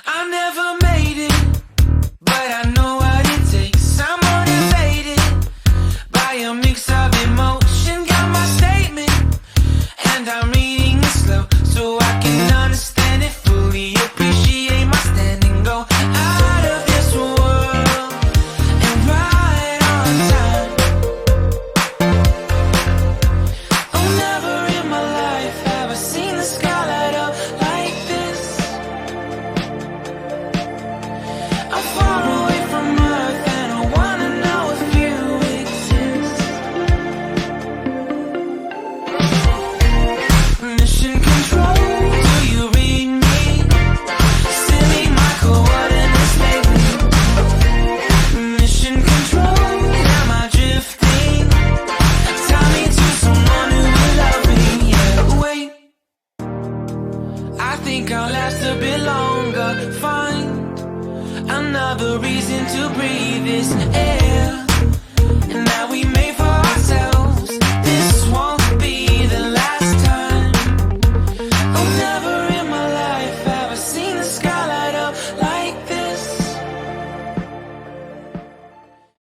I never made it, but I know what it takes. I'm motivated by a mix of emotion. Got my statement, and I'm reading it slow so I can understand it fully. Appreciate my standing, go out of this world and right on time. Oh, never in my life have I seen the sky light up like this. I'm far away from Earth and I wanna know if you exist. Mission control, do you read me? Send me my coordinates lately. Mission control, am I drifting? Tie me to someone who will love me. Yeah, wait, I think I'll last a bit longer. Find another reason to breathe this air.